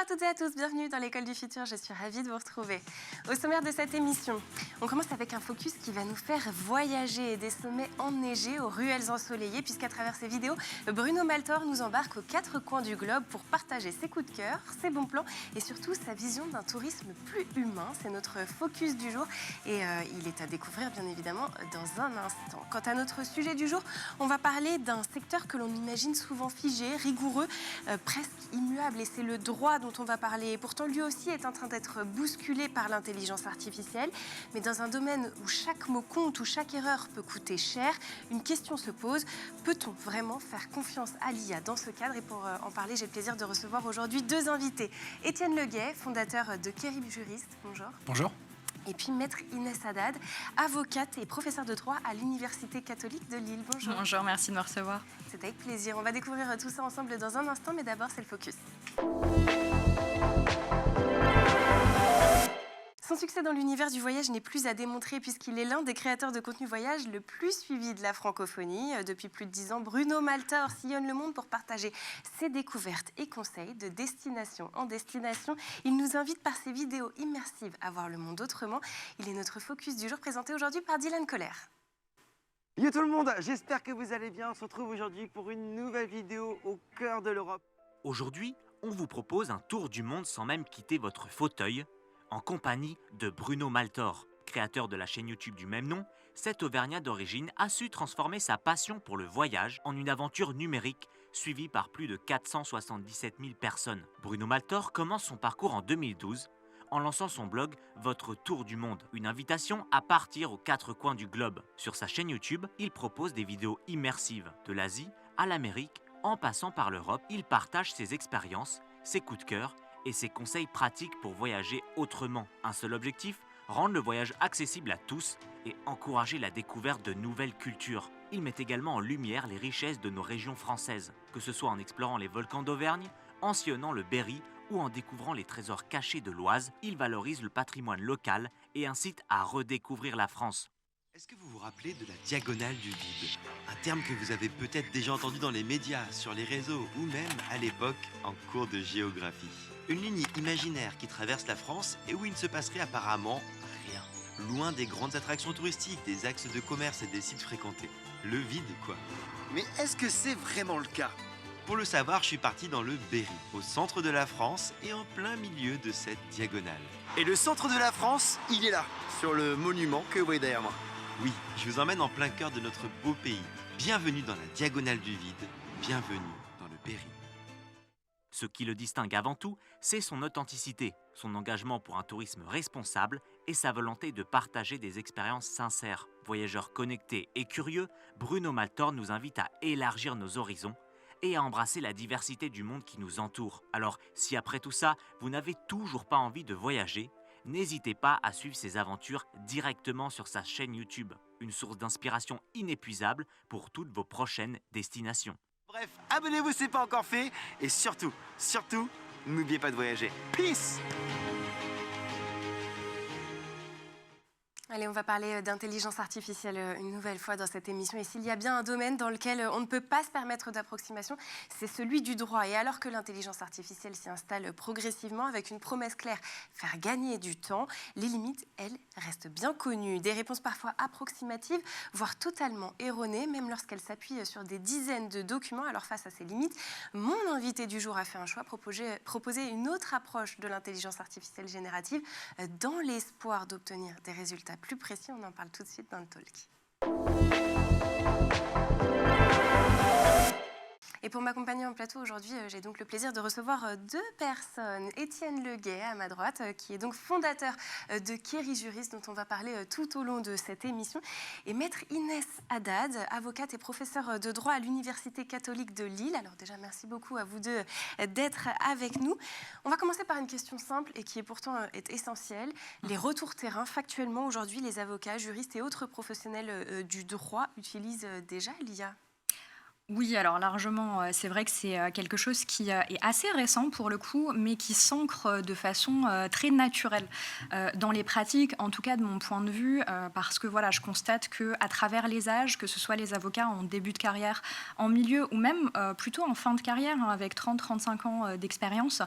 à toutes et à tous, bienvenue dans l'École du Futur, je suis ravie de vous retrouver. Au sommaire de cette émission, on commence avec un focus qui va nous faire voyager des sommets enneigés aux ruelles ensoleillées, puisqu'à travers ses vidéos, Bruno Maltor nous embarque aux quatre coins du globe pour partager ses coups de cœur, ses bons plans et surtout sa vision d'un tourisme plus humain. C'est notre focus du jour et il est à découvrir bien évidemment dans un instant. Quant à notre sujet du jour, on va parler d'un secteur que l'on imagine souvent figé, rigoureux, presque immuable, et c'est le droit dont on va parler. Pourtant, lui aussi est en train d'être bousculé par l'intelligence artificielle, mais dans un domaine où chaque mot compte, où chaque erreur peut coûter cher, une question se pose: peut-on vraiment faire confiance à l'IA dans ce cadre? Et pour en parler, j'ai le plaisir de recevoir aujourd'hui deux invités. Étienne Leguet, fondateur de Kérib Juriste, bonjour. Bonjour. Et puis maître Inès Haddad, avocate et professeure de droit à l'Université catholique de Lille. Bonjour. Bonjour, merci de me recevoir. C'est avec plaisir. On va découvrir tout ça ensemble dans un instant, mais d'abord, c'est le focus. Son succès dans l'univers du voyage n'est plus à démontrer puisqu'il est l'un des créateurs de contenu voyage le plus suivi de la francophonie. Depuis plus de 10 ans, Bruno Maltor sillonne le monde pour partager ses découvertes et conseils de destination en destination. Il nous invite par ses vidéos immersives à voir le monde autrement. Il est notre focus du jour, présenté aujourd'hui par Dylan Kohler. Yo tout le monde, j'espère que vous allez bien. On se retrouve aujourd'hui pour une nouvelle vidéo au cœur de l'Europe. Aujourd'hui, on vous propose un tour du monde sans même quitter votre fauteuil, en compagnie de Bruno Maltor. Créateur de la chaîne YouTube du même nom, cet Auvergnat d'origine a su transformer sa passion pour le voyage en une aventure numérique suivie par plus de 477 000 personnes. Bruno Maltor commence son parcours en 2012 en lançant son blog Votre Tour du Monde, une invitation à partir aux quatre coins du globe. Sur sa chaîne YouTube, il propose des vidéos immersives de l'Asie à l'Amérique, en passant par l'Europe. Il partage ses expériences, ses coups de cœur et ses conseils pratiques pour voyager autrement. Un seul objectif, rendre le voyage accessible à tous et encourager la découverte de nouvelles cultures. Il met également en lumière les richesses de nos régions françaises, que ce soit en explorant les volcans d'Auvergne, en sillonnant le Berry ou en découvrant les trésors cachés de l'Oise. Il valorise le patrimoine local et incite à redécouvrir la France. Est-ce que vous vous rappelez de la diagonale du vide? Un terme que vous avez peut-être déjà entendu dans les médias, sur les réseaux ou même à l'époque en cours de géographie. Une ligne imaginaire qui traverse la France et où il ne se passerait apparemment rien. Loin des grandes attractions touristiques, des axes de commerce et des sites fréquentés. Le vide quoi. Mais est-ce que c'est vraiment le cas? Pour le savoir, je suis parti dans le Berry, au centre de la France et en plein milieu de cette diagonale. Et le centre de la France, il est là, sur le monument que vous voyez derrière moi. Oui, je vous emmène en plein cœur de notre beau pays. Bienvenue dans la diagonale du vide, bienvenue dans le Berry. Ce qui le distingue avant tout, c'est son authenticité, son engagement pour un tourisme responsable et sa volonté de partager des expériences sincères. Voyageur connecté et curieux, Bruno Maltor nous invite à élargir nos horizons et à embrasser la diversité du monde qui nous entoure. Alors, si après tout ça, vous n'avez toujours pas envie de voyager, n'hésitez pas à suivre ses aventures directement sur sa chaîne YouTube, une source d'inspiration inépuisable pour toutes vos prochaines destinations. Bref, abonnez-vous si ce n'est pas encore fait. Et surtout, n'oubliez pas de voyager. Peace! Allez, on va parler d'intelligence artificielle une nouvelle fois dans cette émission. Et s'il y a bien un domaine dans lequel on ne peut pas se permettre d'approximation, c'est celui du droit. Et alors que l'intelligence artificielle s'y installe progressivement avec une promesse claire, faire gagner du temps, les limites, elles, restent bien connues. Des réponses parfois approximatives, voire totalement erronées, même lorsqu'elles s'appuient sur des dizaines de documents. Alors face à ces limites, mon invité du jour a fait un choix, proposer une autre approche de l'intelligence artificielle générative dans l'espoir d'obtenir des résultats plus précis. On en parle tout de suite dans le talk. Et pour m'accompagner en plateau aujourd'hui, j'ai donc le plaisir de recevoir deux personnes. Étienne Leguet, à ma droite, qui est donc fondateur de Kérib Juriste, dont on va parler tout au long de cette émission. Et maître Inès Haddad, avocate et professeure de droit à l'Université catholique de Lille. Alors déjà, merci beaucoup à vous deux d'être avec nous. On va commencer par une question simple et qui est pourtant essentielle. Les retours terrain, factuellement, aujourd'hui, les avocats, juristes et autres professionnels du droit utilisent déjà l'IA? Oui, alors largement, c'est vrai que c'est quelque chose qui est assez récent pour le coup, mais qui s'ancre de façon très naturelle dans les pratiques, en tout cas de mon point de vue, parce que voilà, je constate qu'à travers les âges, que ce soit les avocats en début de carrière, en milieu ou même plutôt en fin de carrière, hein, avec 30-35 ans d'expérience,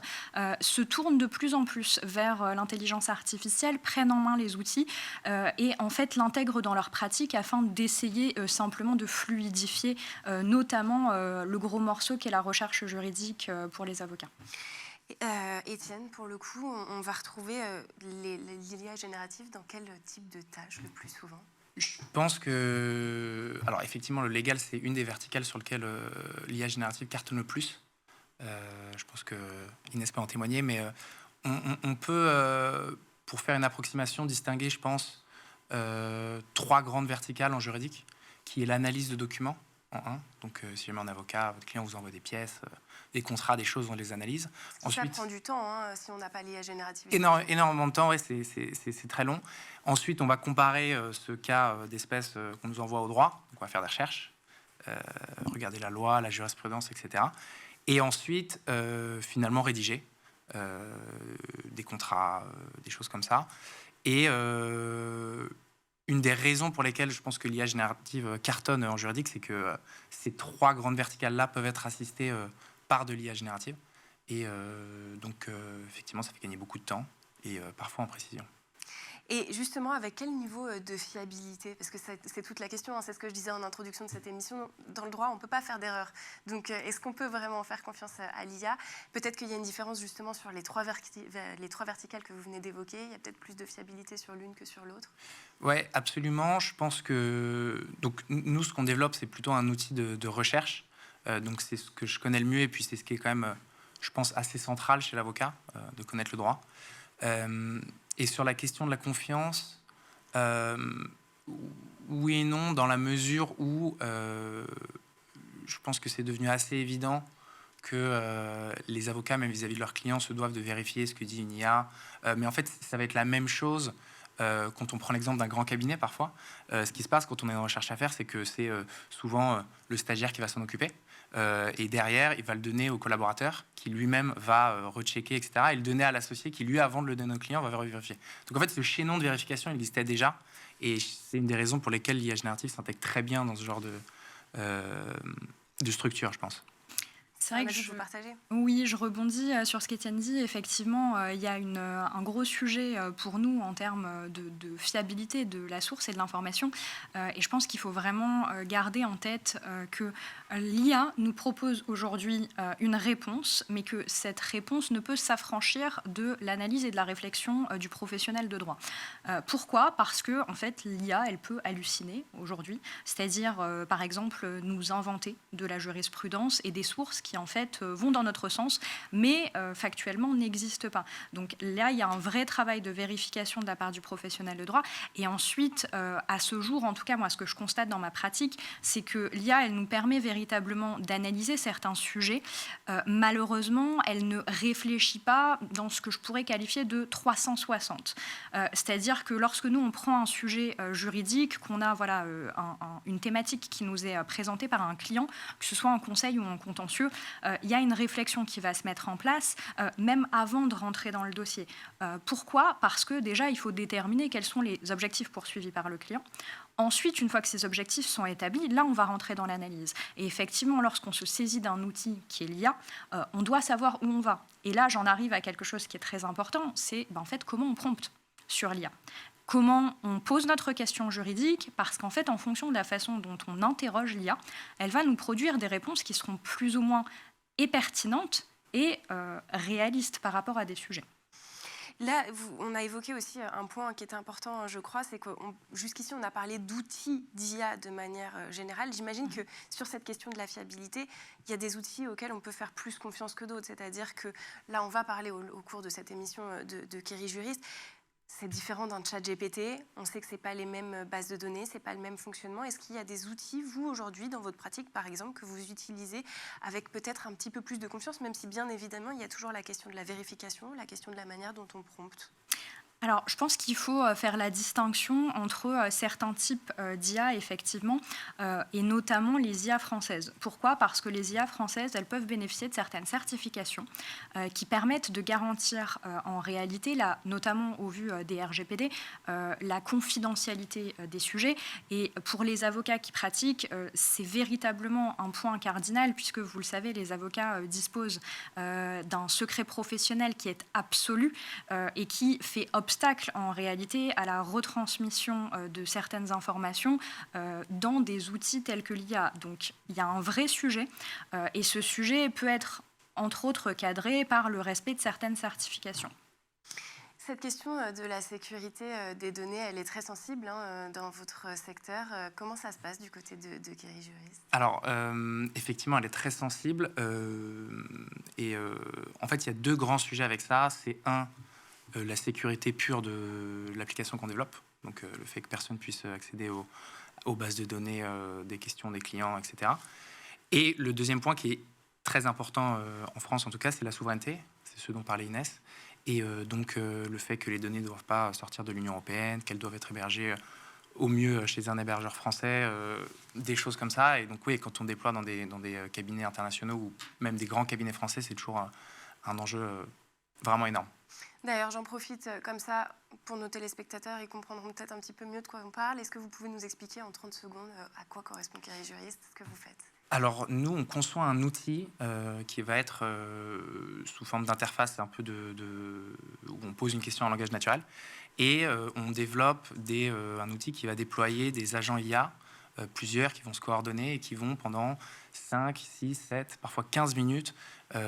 se tournent de plus en plus vers l'intelligence artificielle, prennent en main les outils et en fait l'intègrent dans leur pratique afin d'essayer simplement de fluidifier notamment le gros morceau qui est la recherche juridique pour les avocats. Étienne, pour le coup, on va retrouver l'IA générative dans quel type de tâches le plus souvent? Je pense que... Alors effectivement, le légal, c'est une des verticales sur lesquelles l'IA générative cartonne le plus. Je pense que Inès peut en témoigner, mais on peut, pour faire une approximation, distinguer, je pense, 3 grandes verticales en juridique, qui est l'analyse de documents, en un. Donc, si jamais un avocat, votre client vous envoie des pièces, des contrats, des choses, on les analyse. Ensuite, ça prend du temps, hein, si on n'a pas l'IA générative. Énormément de temps, ouais, c'est très long. Ensuite, on va comparer ce cas d'espèce qu'on nous envoie au droit. Donc, on va faire des recherches, regarder la loi, la jurisprudence, etc. Et ensuite, finalement, rédiger des contrats, des choses comme ça. Et une des raisons pour lesquelles je pense que l'IA générative cartonne en juridique, c'est que ces 3 grandes verticales-là peuvent être assistées par de l'IA générative. Et donc, effectivement, ça fait gagner beaucoup de temps et parfois en précision. Et justement, avec quel niveau de fiabilité? Parce que c'est toute la question, hein, c'est ce que je disais en introduction de cette émission. Dans le droit, on ne peut pas faire d'erreur. Donc, est-ce qu'on peut vraiment faire confiance à l'IA? Peut-être qu'il y a une différence justement sur les trois verticales que vous venez d'évoquer. Il y a peut-être plus de fiabilité sur l'une que sur l'autre. Oui, absolument. Je pense que... Donc, nous, ce qu'on développe, c'est plutôt un outil de recherche. Donc, c'est ce que je connais le mieux et puis c'est ce qui est quand même, je pense, assez central chez l'avocat, de connaître le droit. Et sur la question de la confiance, oui et non, dans la mesure où je pense que c'est devenu assez évident que les avocats, même vis-à-vis de leurs clients, se doivent de vérifier ce que dit une IA. Mais en fait, ça va être la même chose quand on prend l'exemple d'un grand cabinet parfois. Ce qui se passe quand on est en recherche à faire, c'est que c'est souvent le stagiaire qui va s'en occuper. Et derrière, il va le donner au collaborateur qui lui-même va rechecker, etc. Et le donner à l'associé qui, lui, avant de le donner au client, va vérifier. Donc en fait, ce chaînon de vérification, il existait déjà. Et c'est une des raisons pour lesquelles l'IA générative s'intègre très bien dans ce genre de structure, je pense. C'est vrai que je veux partager. Oui, je rebondis sur ce qu'Étienne dit. Effectivement, il y a un gros sujet pour nous en termes de fiabilité de la source et de l'information. Et je pense qu'il faut vraiment garder en tête que l'IA nous propose aujourd'hui une réponse, mais que cette réponse ne peut s'affranchir de l'analyse et de la réflexion du professionnel de droit. Pourquoi? Parce que en fait, l'IA, elle peut halluciner aujourd'hui, c'est-à-dire, par exemple, nous inventer de la jurisprudence et des sources qui en fait vont dans notre sens, mais factuellement n'existent pas. Donc là, il y a un vrai travail de vérification de la part du professionnel de droit. Et ensuite, à ce jour, en tout cas, moi, ce que je constate dans ma pratique, c'est que l'IA, elle nous permet véritablement d'analyser certains sujets. Malheureusement, elle ne réfléchit pas dans ce que je pourrais qualifier de 360. C'est-à-dire que lorsque nous, on prend un sujet juridique, qu'on a voilà, une thématique qui nous est présentée par un client, que ce soit en conseil ou en contentieux, il y a une réflexion qui va se mettre en place, même avant de rentrer dans le dossier. Pourquoi? Parce que déjà, il faut déterminer quels sont les objectifs poursuivis par le client. Ensuite, une fois que ces objectifs sont établis, là, on va rentrer dans l'analyse. Et effectivement, lorsqu'on se saisit d'un outil qui est l'IA, on doit savoir où on va. Et là, j'en arrive à quelque chose qui est très important, c'est en fait comment on prompte sur l'IA. Comment on pose notre question juridique, parce qu'en fait, en fonction de la façon dont on interroge l'IA, elle va nous produire des réponses qui seront plus ou moins pertinentes et réalistes par rapport à des sujets. Là, on a évoqué aussi un point qui était important, je crois, c'est que jusqu'ici, on a parlé d'outils d'IA de manière générale. J'imagine que sur cette question de la fiabilité, il y a des outils auxquels on peut faire plus confiance que d'autres. C'est-à-dire que là, on va parler au cours de cette émission de Query Juriste. C'est différent d'un chat GPT. On sait que ce n'est pas les mêmes bases de données, ce n'est pas le même fonctionnement. Est-ce qu'il y a des outils, vous, aujourd'hui, dans votre pratique, par exemple, que vous utilisez avec peut-être un petit peu plus de confiance, même si, bien évidemment, il y a toujours la question de la vérification, la question de la manière dont on prompte? Alors, je pense qu'il faut faire la distinction entre certains types d'IA, effectivement, et notamment les IA françaises. Pourquoi ? Parce que les IA françaises, elles peuvent bénéficier de certaines certifications qui permettent de garantir en réalité, là, notamment au vu des RGPD, la confidentialité des sujets. Et pour les avocats qui pratiquent, c'est véritablement un point cardinal, puisque vous le savez, les avocats disposent d'un secret professionnel qui est absolu et qui fait obstacle en réalité à la retransmission de certaines informations dans des outils tels que l'IA. Donc il y a un vrai sujet et ce sujet peut être entre autres cadré par le respect de certaines certifications. Cette question de la sécurité des données, elle est très sensible dans votre secteur. Comment ça se passe du côté de Kerry Jurist ? Alors, effectivement, elle est très sensible. En fait, il y a deux grands sujets avec ça. C'est la sécurité pure de l'application qu'on développe. Donc, le fait que personne puisse accéder aux bases de données, des questions des clients, etc. Et le deuxième point qui est très important en France, en tout cas, c'est la souveraineté. C'est ce dont parlait Inès. Et donc, le fait que les données ne doivent pas sortir de l'Union européenne, qu'elles doivent être hébergées au mieux chez un hébergeur français, des choses comme ça. Et donc, oui, quand on déploie dans des cabinets internationaux ou même des grands cabinets français, c'est toujours un enjeu vraiment énorme. D'ailleurs, j'en profite comme ça pour nos téléspectateurs, ils comprendront peut-être un petit peu mieux de quoi on parle. Est-ce que vous pouvez nous expliquer en 30 secondes à quoi correspond Kerry Jurist, ce que vous faites ? Alors, nous, on conçoit un outil qui va être sous forme d'interface, un peu où on pose une question en langage naturel. Et on développe un outil qui va déployer des agents IA, plusieurs, qui vont se coordonner et qui vont, pendant 5, 6, 7, parfois 15 minutes,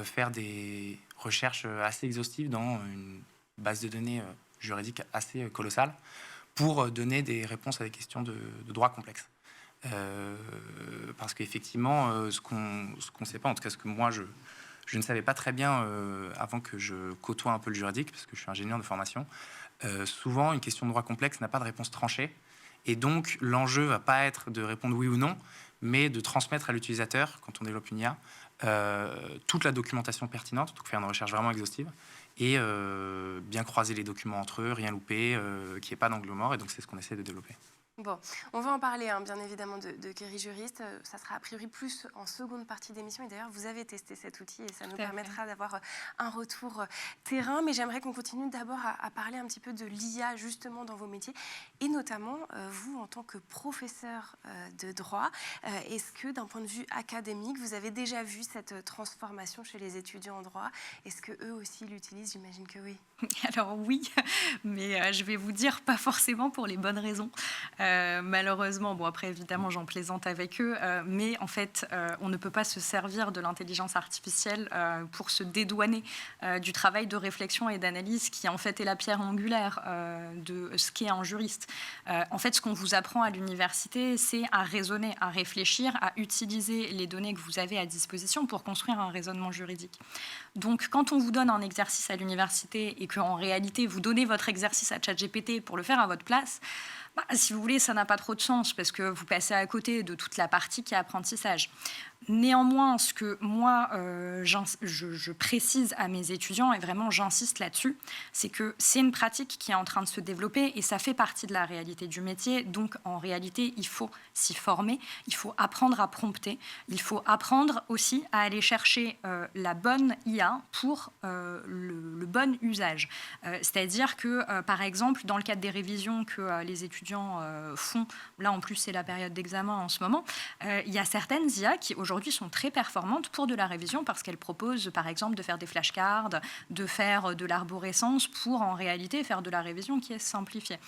faire des recherches assez exhaustives dans une base de données juridique assez colossale pour donner des réponses à des questions de droit complexes. Parce qu'effectivement, ce qu'on ne sait pas, en tout cas ce que moi je ne savais pas très bien avant que je côtoie un peu le juridique, parce que je suis ingénieur de formation, souvent une question de droit complexe n'a pas de réponse tranchée, et donc l'enjeu ne va pas être de répondre oui ou non, mais de transmettre à l'utilisateur, quand on développe une IA, toute la documentation pertinente, donc faire une recherche vraiment exhaustive, et bien croiser les documents entre eux, rien louper, qu'il n'y ait pas d'angle mort, et donc c'est ce qu'on essaie de développer. Bon, on va en parler, bien évidemment, de Kerry Jurist. Ça sera a priori plus en seconde partie d'émission. Et d'ailleurs, vous avez testé cet outil et ça nous permettra d'avoir un retour terrain. Mais j'aimerais qu'on continue d'abord à parler un petit peu de l'IA, justement, dans vos métiers. Et notamment, vous, en tant que professeur de droit, est-ce que, d'un point de vue académique, vous avez déjà vu cette transformation chez les étudiants en droit ? Est-ce qu'eux aussi l'utilisent ? J'imagine que oui. Alors oui, mais je vais vous dire pas forcément pour les bonnes raisons. Malheureusement, bon après évidemment j'en plaisante avec eux, mais en fait on ne peut pas se servir de l'intelligence artificielle pour se dédouaner du travail de réflexion et d'analyse qui en fait est la pierre angulaire de ce qu'est un juriste. En fait ce qu'on vous apprend à l'université c'est à raisonner, à réfléchir, à utiliser les données que vous avez à disposition pour construire un raisonnement juridique. Donc quand on vous donne un exercice à l'université et qu'en réalité vous donnez votre exercice à ChatGPT pour le faire à votre place, si vous voulez, ça n'a pas trop de sens parce que vous passez à côté de toute la partie qui est apprentissage. Néanmoins, ce que moi, je précise à mes étudiants, et vraiment j'insiste là-dessus, c'est que c'est une pratique qui est en train de se développer et ça fait partie de la réalité du métier. Donc, en réalité, il faut s'y former, il faut apprendre à prompter, il faut apprendre aussi à aller chercher la bonne IA pour le bon usage. C'est-à-dire que, par exemple, dans le cadre des révisions que les étudiants font, là en plus c'est la période d'examen en ce moment, il y a certaines IA qui aujourd'hui sont très performantes pour de la révision parce qu'elles proposent par exemple de faire des flashcards, de faire de l'arborescence pour en réalité faire de la révision qui est simplifiée.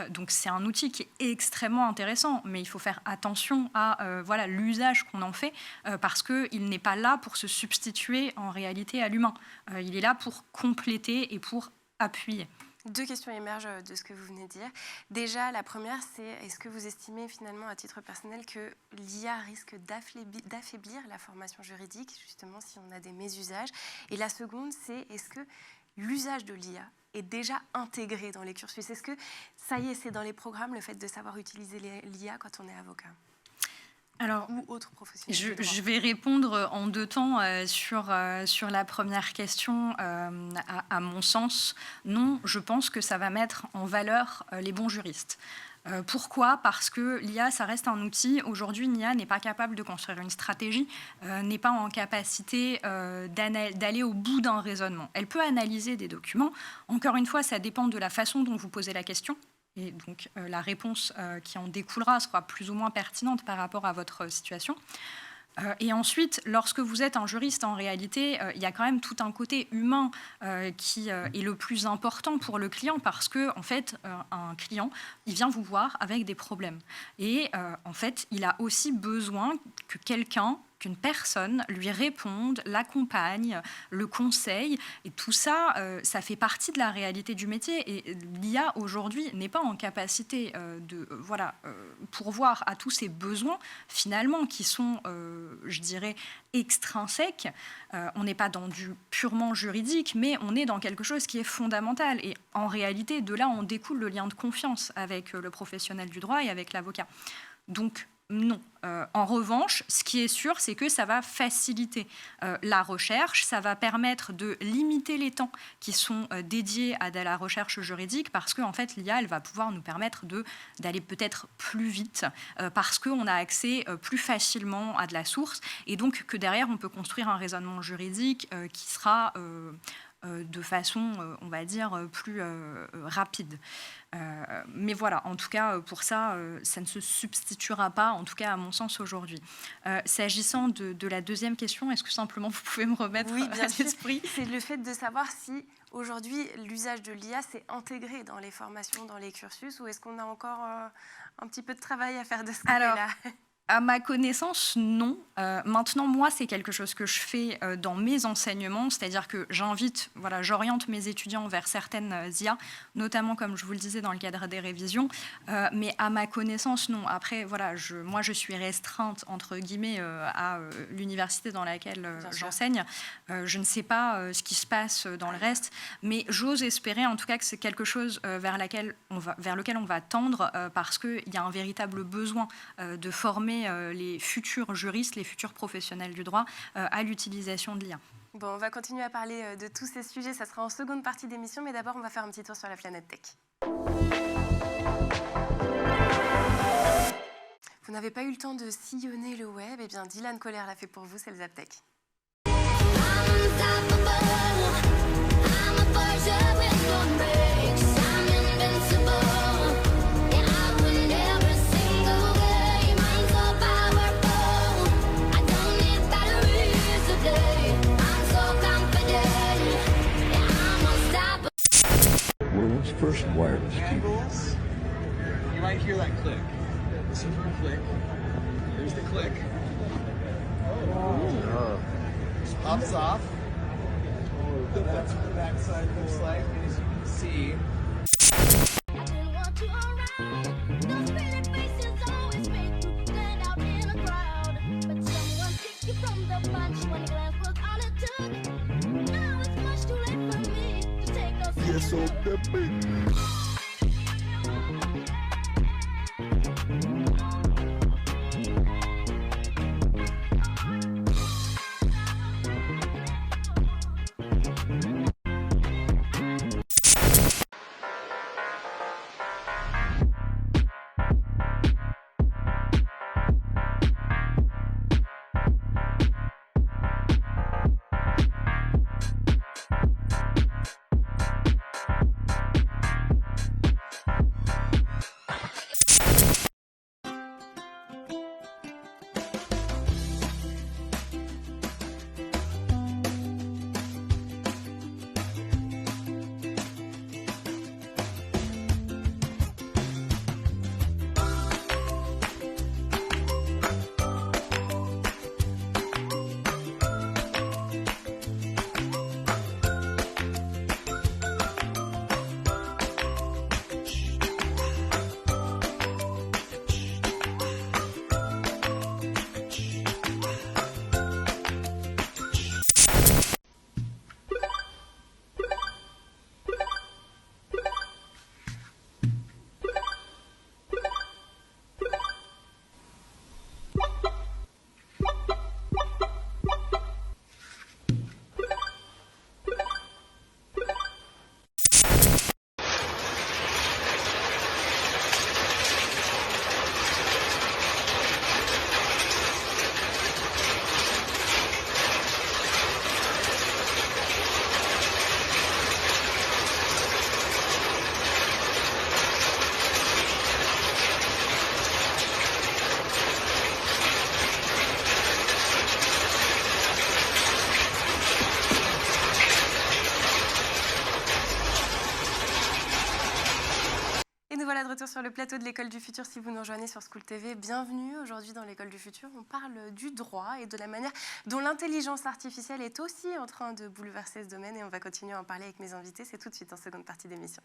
Donc c'est un outil qui est extrêmement intéressant, mais il faut faire attention à l'usage qu'on en fait parce qu'il n'est pas là pour se substituer en réalité à l'humain. Il est là pour compléter et pour appuyer. Deux questions émergent de ce que vous venez de dire. Déjà, la première, c'est est-ce que vous estimez finalement à titre personnel que l'IA risque d'affaiblir la formation juridique, justement si on a des mésusages ? Et la seconde, c'est est-ce que l'usage de l'IA est déjà intégré dans les cursus ? Est-ce que ça y est, c'est dans les programmes le fait de savoir utiliser l'IA quand on est avocat ? Alors, ou autres professionnels du droit? je vais répondre en 2 temps sur la première question. À mon sens, non, je pense que ça va mettre en valeur les bons juristes. Pourquoi ? Parce que l'IA, ça reste un outil. Aujourd'hui, l'IA n'est pas capable de construire une stratégie, n'est pas en capacité d'aller au bout d'un raisonnement. Elle peut analyser des documents. Encore une fois, ça dépend de la façon dont vous posez la question. Et donc, la réponse qui en découlera sera plus ou moins pertinente par rapport à votre situation. Et ensuite, lorsque vous êtes un juriste, en réalité, il y a quand même tout un côté humain qui est le plus important pour le client parce que, en fait, un client, il vient vous voir avec des problèmes. Et en fait, il a aussi besoin que qu'une personne lui réponde, l'accompagne, le conseille. Et tout ça, ça fait partie de la réalité du métier. Et l'IA, aujourd'hui, n'est pas en capacité de pourvoir à tous ces besoins, finalement, qui sont, je dirais, extrinsèques. On n'est pas dans du purement juridique, mais on est dans quelque chose qui est fondamental. Et en réalité, de là, on découle le lien de confiance avec le professionnel du droit et avec l'avocat. Donc, non. En revanche, ce qui est sûr, c'est que ça va faciliter la recherche, ça va permettre de limiter les temps qui sont dédiés à de la recherche juridique parce qu'en fait, l'IA, elle va pouvoir nous permettre d'aller peut-être plus vite parce qu'on a accès plus facilement à de la source et donc que derrière, on peut construire un raisonnement juridique qui sera de façon, on va dire, plus rapide. Mais voilà, en tout cas, pour ça, ça ne se substituera pas, en tout cas à mon sens aujourd'hui. S'agissant de la deuxième question, est-ce que simplement vous pouvez me remettre à l'esprit ? C'est le fait de savoir si aujourd'hui l'usage de l'IA s'est intégré dans les formations, dans les cursus, ou est-ce qu'on a encore un petit peu de travail à faire de ce côté-là ? À ma connaissance, non. Maintenant, moi, c'est quelque chose que je fais dans mes enseignements, c'est-à-dire que j'oriente mes étudiants vers certaines IA, notamment, comme je vous le disais, dans le cadre des révisions. Mais à ma connaissance, non. Après, moi, je suis restreinte, entre guillemets, à l'université dans laquelle j'enseigne. Je ne sais pas ce qui se passe dans le reste, mais j'ose espérer, en tout cas, que c'est quelque chose vers lequel on va tendre, parce qu'il y a un véritable besoin de former les futurs juristes, les futurs professionnels du droit à l'utilisation de l'IA. Bon, on va continuer à parler de tous ces sujets, ça sera en seconde partie d'émission, mais d'abord on va faire un petit tour sur la planète tech. Vous n'avez pas eu le temps de sillonner le web, eh bien Dylan Kohler l'a fait pour vous, c'est le Zaptech. World's first wireless keyboards. You might hear that click. Listen for a click. Here's the click. Oh. Just pops off. That's what the backside looks like. And as you can see, Yes, so the beat. retour sur le plateau de l'École du Futur. Si vous nous rejoignez sur School TV, bienvenue. Aujourd'hui, dans l'École du Futur, on parle du droit et de la manière dont l'intelligence artificielle est aussi en train de bouleverser ce domaine. Et on va continuer à en parler avec mes invités. C'est tout de suite en seconde partie d'émission.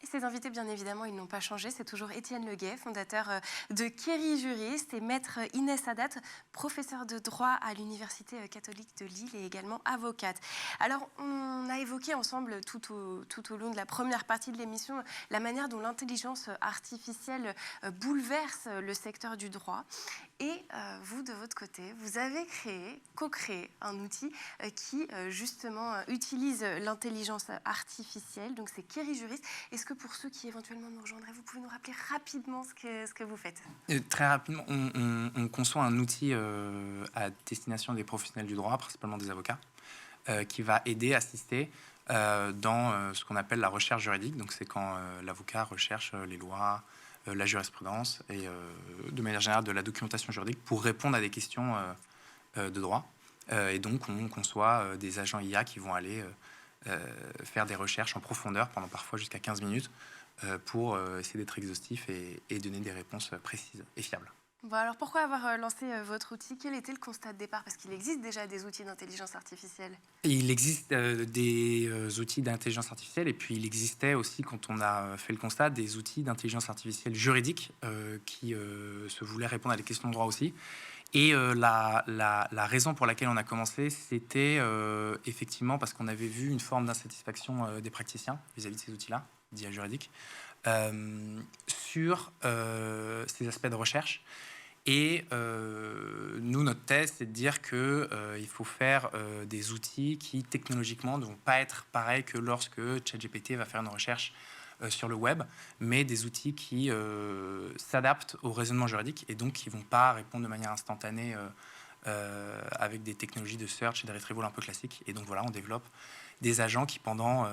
Et ces invités, bien évidemment, ils n'ont pas changé. C'est toujours Étienne Leguet, fondateur de Kerry Juriste, et maître Inès Haddad, professeur de droit à l'Université catholique de Lille et également avocate. Alors, on a évoqué ensemble tout au long de la première partie de l'émission la manière dont l'intelligence artificielle bouleverse le secteur du droit. Et vous, de votre côté, vous avez co-créé un outil qui, justement, utilise l'intelligence artificielle. Donc, c'est Kerry Juriste. Est-ce que pour ceux qui éventuellement nous rejoindraient, vous pouvez nous rappeler rapidement ce que vous faites? Très rapidement, on conçoit un outil à destination des professionnels du droit, principalement des avocats, qui va aider, assister dans ce qu'on appelle la recherche juridique. Donc, c'est quand l'avocat recherche les lois, la jurisprudence et de manière générale de la documentation juridique pour répondre à des questions de droit. Et donc, on conçoit des agents IA qui vont aller faire des recherches en profondeur pendant parfois jusqu'à 15 minutes pour essayer d'être exhaustif et donner des réponses précises et fiables. Bon, alors pourquoi avoir lancé votre outil? Quel était le constat de départ? Parce qu'il existe déjà des outils d'intelligence artificielle. Il existe des outils d'intelligence artificielle et puis il existait aussi, quand on a fait le constat, des outils d'intelligence artificielle juridique qui se voulaient répondre à des questions de droit aussi. Et la raison pour laquelle on a commencé, c'était effectivement parce qu'on avait vu une forme d'insatisfaction des praticiens vis-à-vis de ces outils-là, d'IA juridique, sur ces aspects de recherche. Et nous, notre thèse, c'est de dire qu'il faut faire des outils qui, technologiquement, ne vont pas être pareils que lorsque ChatGPT va faire une recherche sur le web, mais des outils qui s'adaptent au raisonnement juridique et donc qui ne vont pas répondre de manière instantanée avec des technologies de search et de retrieval un peu classiques. Et donc voilà, on développe des agents qui, pendant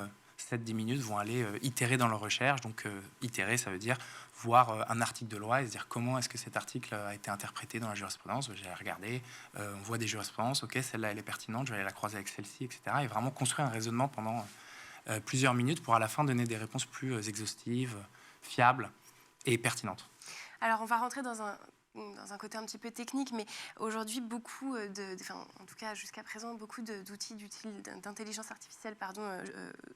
7-10 minutes, vont aller itérer dans leur recherche. Donc itérer, ça veut dire voir un article de loi et se dire comment est-ce que cet article a été interprété dans la jurisprudence. J'ai regardé, on voit des jurisprudences, ok, celle-là elle est pertinente, je vais aller la croiser avec celle-ci, etc. Et vraiment construire un raisonnement pendant plusieurs minutes pour à la fin donner des réponses plus exhaustives, fiables et pertinentes. Alors on va rentrer dans un côté un petit peu technique, mais aujourd'hui, beaucoup en tout cas jusqu'à présent, beaucoup d'outils d'intelligence artificielle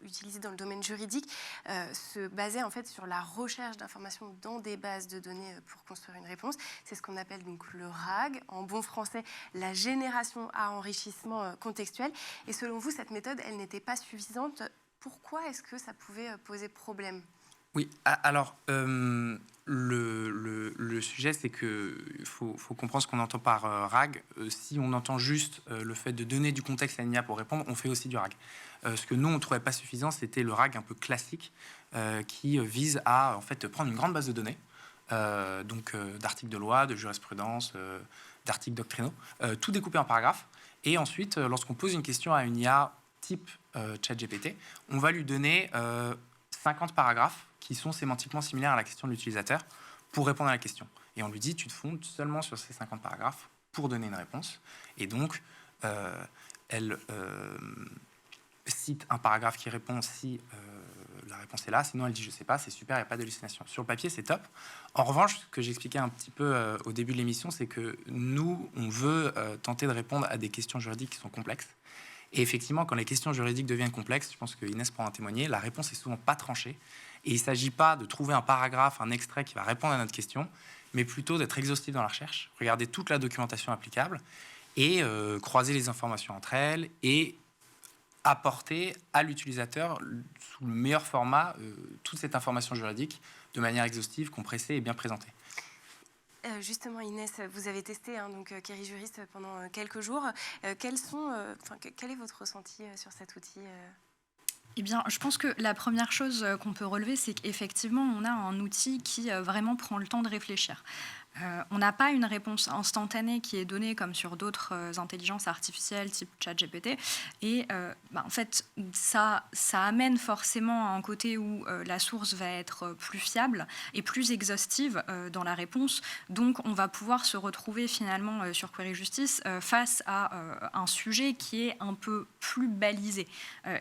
utilisés dans le domaine juridique se basaient en fait sur la recherche d'informations dans des bases de données pour construire une réponse. C'est ce qu'on appelle donc le RAG, en bon français, la génération à enrichissement contextuel. Et selon vous, cette méthode, elle n'était pas suffisante. Pourquoi est-ce que ça pouvait poser problème? Oui, alors le sujet, c'est qu'il faut comprendre ce qu'on entend par RAG. Si on entend juste le fait de donner du contexte à une IA pour répondre, on fait aussi du RAG. Ce que nous, on ne trouvait pas suffisant, c'était le RAG un peu classique qui vise à en fait, prendre une grande base de données, d'articles de loi, de jurisprudence, d'articles doctrinaux, tout découpé en paragraphes. Et ensuite, lorsqu'on pose une question à une IA type ChatGPT, on va lui donner 50 paragraphes qui sont sémantiquement similaires à la question de l'utilisateur pour répondre à la question. Et on lui dit, tu te fondes seulement sur ces 50 paragraphes pour donner une réponse. Et donc, elle cite un paragraphe qui répond si la réponse est là. Sinon, elle dit, je ne sais pas, c'est super, il n'y a pas d'hallucination. Sur le papier, c'est top. En revanche, ce que j'expliquais un petit peu au début de l'émission, c'est que nous, on veut tenter de répondre à des questions juridiques qui sont complexes. Et effectivement, quand les questions juridiques deviennent complexes, je pense que Inès pourra en témoigner, la réponse est souvent pas tranchée. Et il ne s'agit pas de trouver un paragraphe, un extrait qui va répondre à notre question, mais plutôt d'être exhaustif dans la recherche, regarder toute la documentation applicable et croiser les informations entre elles et apporter à l'utilisateur, sous le meilleur format, toute cette information juridique de manière exhaustive, compressée et bien présentée. Justement, Inès, vous avez testé donc Kerry Juriste pendant quelques jours. Quel est votre ressenti sur cet outil Eh bien, je pense que la première chose qu'on peut relever, c'est qu'effectivement, on a un outil qui vraiment prend le temps de réfléchir. On n'a pas une réponse instantanée qui est donnée comme sur d'autres intelligences artificielles type ChatGPT. Et en fait, ça amène forcément à un côté où la source va être plus fiable et plus exhaustive dans la réponse. Donc, on va pouvoir se retrouver finalement sur Query Justice face à un sujet qui est un peu plus balisé.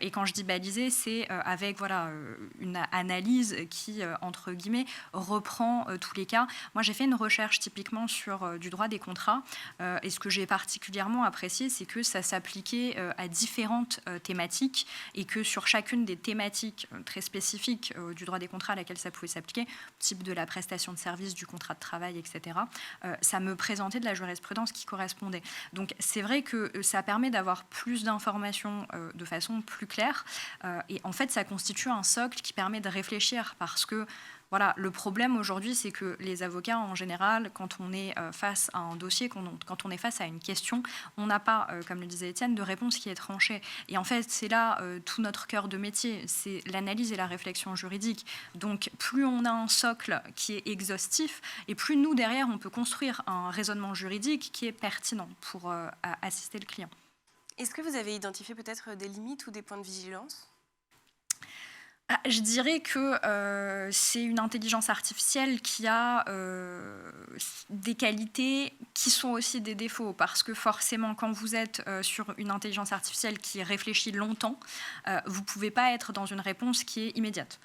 Et quand je dis balisé, c'est avec une analyse qui, entre guillemets, reprend tous les cas. Moi, j'ai fait une recherche typiquement sur du droit des contrats. Et ce que j'ai particulièrement apprécié, c'est que ça s'appliquait à différentes thématiques et que sur chacune des thématiques très spécifiques du droit des contrats à laquelle ça pouvait s'appliquer, type de la prestation de service, du contrat de travail, etc., ça me présentait de la jurisprudence qui correspondait. Donc c'est vrai que ça permet d'avoir plus d'informations de façon plus claire. Et en fait, ça constitue un socle qui permet de réfléchir parce que voilà, le problème aujourd'hui, c'est que les avocats, en général, quand on est face à un dossier, quand on est face à une question, on n'a pas, comme le disait Étienne, de réponse qui est tranchée. Et en fait, c'est là tout notre cœur de métier, c'est l'analyse et la réflexion juridique. Donc, plus on a un socle qui est exhaustif, et plus nous, derrière, on peut construire un raisonnement juridique qui est pertinent pour assister le client. Est-ce que vous avez identifié peut-être des limites ou des points de vigilance ? Je dirais que c'est une intelligence artificielle qui a des qualités qui sont aussi des défauts, parce que forcément, quand vous êtes sur une intelligence artificielle qui réfléchit longtemps, vous ne pouvez pas être dans une réponse qui est immédiate.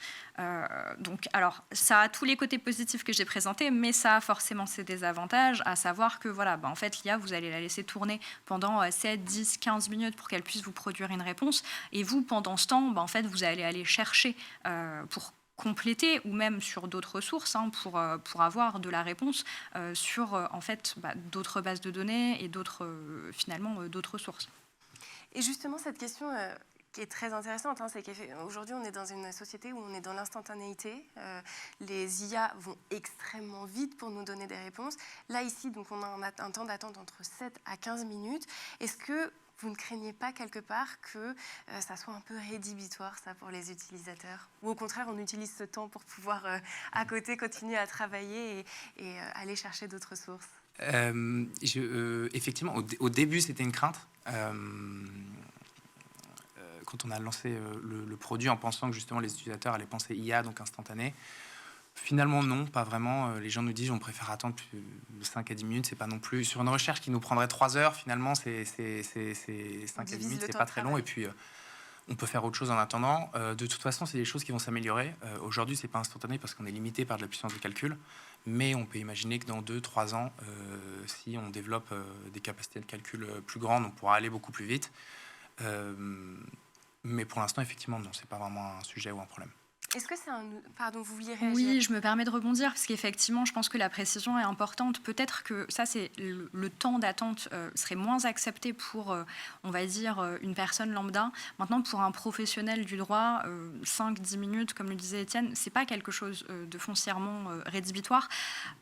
Donc, alors, ça a tous les côtés positifs que j'ai présentés, mais ça a forcément ses désavantages, à savoir que, en fait, l'IA, vous allez la laisser tourner pendant 7, 10, 15 minutes pour qu'elle puisse vous produire une réponse, et vous, pendant ce temps, en fait, vous allez aller chercher pour compléter ou même sur d'autres sources pour avoir de la réponse sur en fait d'autres bases de données et d'autres sources. Et justement, cette question qui est très intéressante, c'est qu'aujourd'hui on est dans une société où on est dans l'instantanéité. Les IA vont extrêmement vite pour nous donner des réponses. Là, ici, donc, on a un temps d'attente entre 7 à 15 minutes. Est-ce que vous ne craignez pas quelque part que ça soit un peu rédhibitoire, ça, pour les utilisateurs ? Ou au contraire, on utilise ce temps pour pouvoir, à côté, continuer à travailler et aller chercher d'autres sources ? Effectivement, au début, c'était une crainte. Quand on a lancé le produit en pensant que justement les utilisateurs allaient penser IA, donc instantané. Finalement, non, pas vraiment. Les gens nous disent on préfère attendre plus de 5 à 10 minutes, c'est pas non plus. Sur une recherche qui nous prendrait 3 heures, finalement, c'est 5 à 10 minutes, c'est pas très long. Et puis, on peut faire autre chose en attendant. De toute façon, c'est des choses qui vont s'améliorer. Aujourd'hui, c'est pas instantané parce qu'on est limité par de la puissance de calcul. Mais on peut imaginer que dans 2-3 ans, si on développe des capacités de calcul plus grandes, on pourra aller beaucoup plus vite. Mais pour l'instant, effectivement, non, c'est pas vraiment un sujet ou un problème. Est-ce que c'est un... Pardon, vous vouliez réagir ? Oui, je me permets de rebondir, parce qu'effectivement, je pense que la précision est importante. Peut-être que ça, c'est le temps d'attente serait moins accepté pour, on va dire, une personne lambda. Maintenant, pour un professionnel du droit, 5-10 minutes, comme le disait Étienne, c'est pas quelque chose de foncièrement rédhibitoire,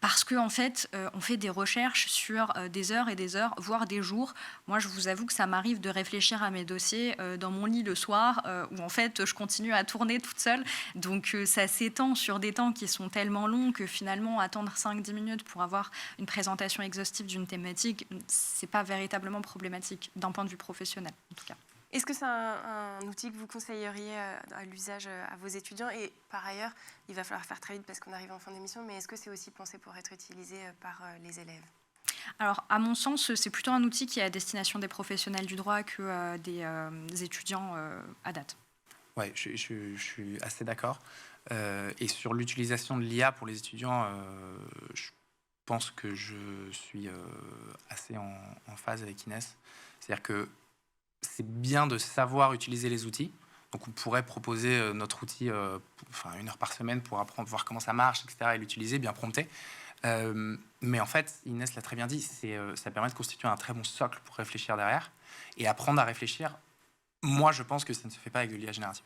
parce qu'en fait, on fait des recherches sur des heures et des heures, voire des jours. Moi, je vous avoue que ça m'arrive de réfléchir à mes dossiers dans mon lit le soir, où en fait, je continue à tourner toute seule. Donc ça s'étend sur des temps qui sont tellement longs que finalement attendre 5-10 minutes pour avoir une présentation exhaustive d'une thématique, c'est pas véritablement problématique d'un point de vue professionnel en tout cas. Est-ce que c'est un outil que vous conseilleriez à l'usage à vos étudiants ? Et par ailleurs, il va falloir faire très vite parce qu'on arrive en fin d'émission, mais est-ce que c'est aussi pensé pour être utilisé par les élèves ? Alors, à mon sens, c'est plutôt un outil qui est à destination des professionnels du droit que des étudiants à date. Oui, je suis assez d'accord. Et sur l'utilisation de l'IA pour les étudiants, je pense que je suis assez en phase avec Inès. C'est-à-dire que c'est bien de savoir utiliser les outils. Donc on pourrait proposer notre outil 1 heure par semaine pour apprendre, voir comment ça marche, etc. et l'utiliser, bien prompter. Mais en fait, Inès l'a très bien dit, ça permet de constituer un très bon socle pour réfléchir derrière. Et apprendre à réfléchir, moi je pense que ça ne se fait pas avec de l'IA générative.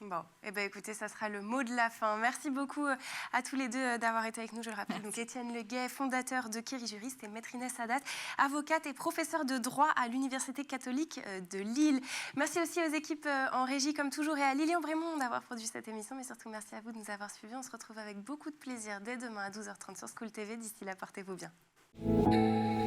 Bon, eh ben écoutez, ça sera le mot de la fin. Merci beaucoup à tous les deux d'avoir été avec nous. Je le rappelle, donc Étienne Leguet, fondateur de Kéry Juriste, et Maître Inès Haddad, avocate et professeure de droit à l'Université catholique de Lille. Merci aussi aux équipes en régie, comme toujours, et à Lilian Brémond d'avoir produit cette émission. Mais surtout, merci à vous de nous avoir suivis. On se retrouve avec beaucoup de plaisir dès demain à 12h30 sur School TV. D'ici là, portez-vous bien.